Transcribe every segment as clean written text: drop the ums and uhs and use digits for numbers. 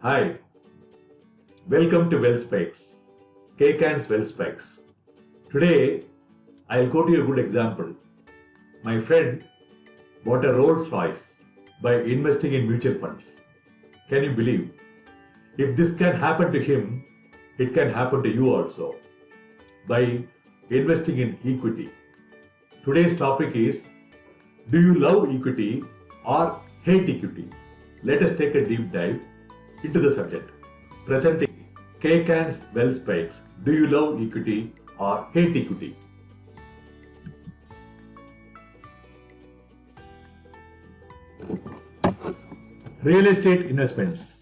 Hi, welcome to WellSpecs, KCAN's WellSpecs. Today, I'll go to a good example. My friend bought a Rolls Royce by investing in mutual funds. Can you believe? If this can happen to him, it can happen to you also by investing in equity. Today's topic is, do you love equity or hate equity? Let us take a deep dive into the subject. Presenting KCAN's WellSpecs, do you love equity or hate equity? Real estate investments.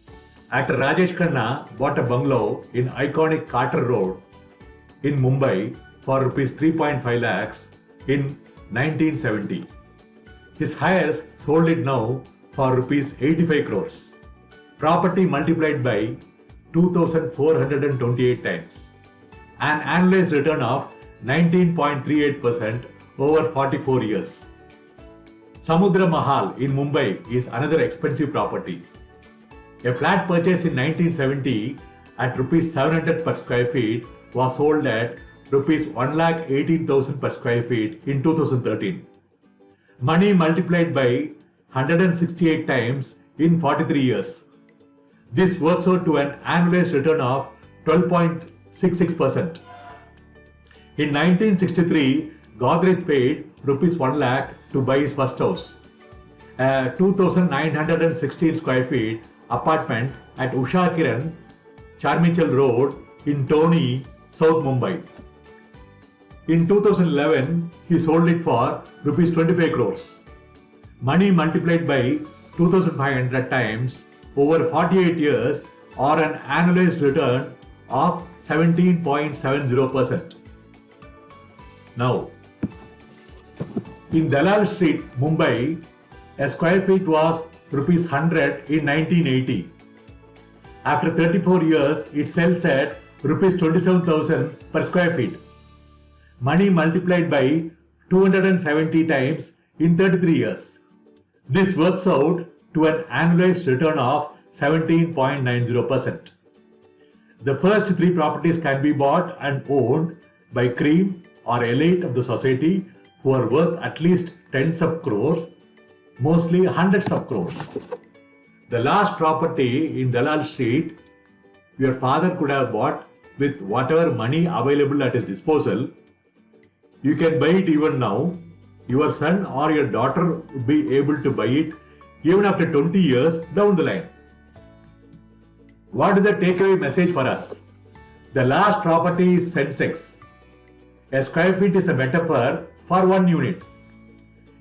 Actor Rajesh Khanna bought a bungalow in iconic Carter Road in Mumbai for rupees 3.5 lakhs in 1970. His heirs sold it now for rupees 85 crores. Property multiplied by 2,428 times. An annualized return of 19.38% over 44 years. Samudra Mahal in Mumbai is another expensive property. A flat purchased in 1970 at rupees 700 per square feet was sold at rupees 1,18,000 per square feet in 2013. Money multiplied by 168 times in 43 years. This works out to an annualized return of 12.66%. In 1963, Godrej paid rupees 1 lakh to buy his first house, a 2,916 square feet apartment at Usha Kiran, Charmichal Road in Toni, South Mumbai. In 2011, he sold it for rupees 25 crores. Money multiplied by 2,500 times over 48 years or an annualized return of 17.70%. Now, in Dalal Street, Mumbai, a square feet was rupees 100 in 1980. After 34 years, it sells at rupees 27,000 per square feet. Money multiplied by 270 times in 33 years. This works out to an annualized return of 17.90%. The first three properties can be bought and owned by cream or elite of the society who are worth at least tens of crores, mostly hundreds of crores. The last property in Dalal Street, your father could have bought with whatever money available at his disposal. You can buy it even now. Your son or your daughter will be able to buy it even after 20 years down the line. What is the takeaway message for us? The last property is Sensex. A square feet is a metaphor for one unit.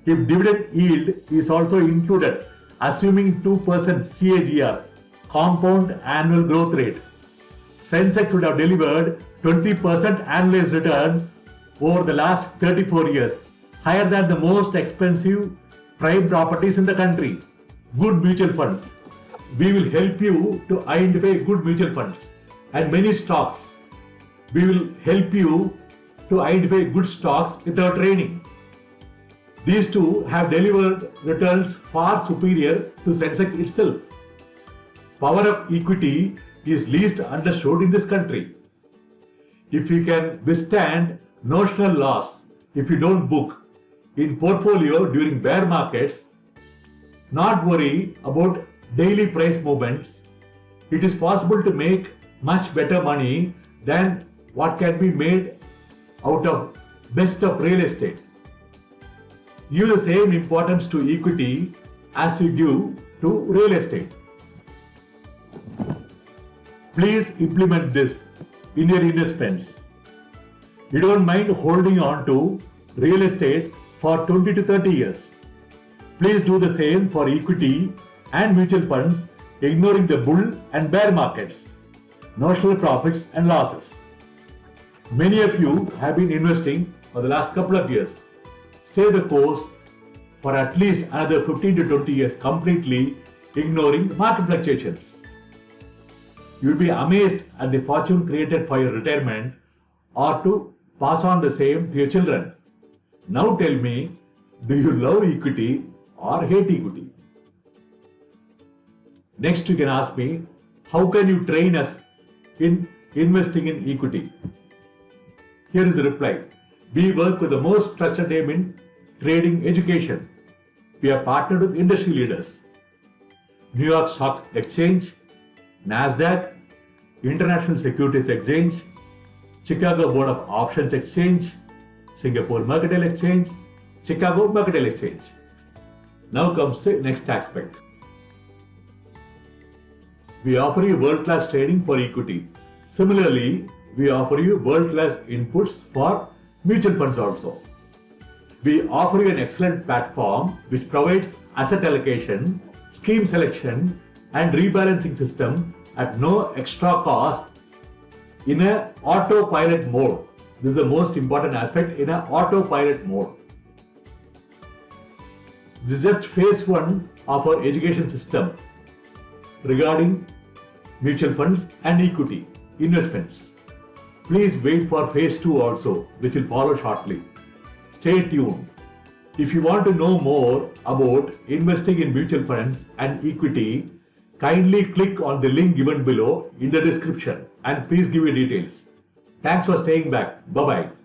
If dividend yield is also included, assuming 2% CAGR, compound annual growth rate, Sensex would have delivered 20% annualized return over the last 34 years, higher than the most expensive prime properties in the country. Good mutual funds. We will help you to identify good mutual funds and many stocks. We will help you to identify good stocks with our training. These two have delivered returns far superior to Sensex itself. Power of equity is least understood in this country. If you can withstand notional loss, if you don't book in portfolio during bear markets, not worry about daily price movements, it is possible to make much better money than what can be made out of best of real estate. Give the same importance to equity as you give to real estate. Please implement this in your investments. You don't mind holding on to real estate for 20 to 30 years. Please do the same for equity and mutual funds, ignoring the bull and bear markets, notional profits and losses. Many of you have been investing for the last couple of years. Stay the course for at least another 15 to 20 years, completely ignoring market fluctuations. You will be amazed at the fortune created for your retirement or to pass on the same to your children. Now tell me, do you love equity or hate equity? Next, you can ask me, how can you train us in investing in equity? Here is the reply. We work with the most trusted name in trading education. We are partnered with industry leaders. New York Stock Exchange, NASDAQ, International Securities Exchange, Chicago Board of Options Exchange, Singapore Mercantile Exchange, Chicago Mercantile Exchange. Now comes the next aspect. We offer you world-class training for equity. Similarly, we offer you world-class inputs for mutual funds also. We offer you an excellent platform which provides asset allocation, scheme selection, and rebalancing system at no extra cost in an autopilot mode. This is the most important aspect, in an autopilot mode. This is just phase 1 of our education system regarding mutual funds and equity investments. Please wait for phase 2 also, which will follow shortly. Stay tuned. If you want to know more about investing in mutual funds and equity, kindly click on the link given below in the description and please give your details. Thanks for staying back. Bye-bye.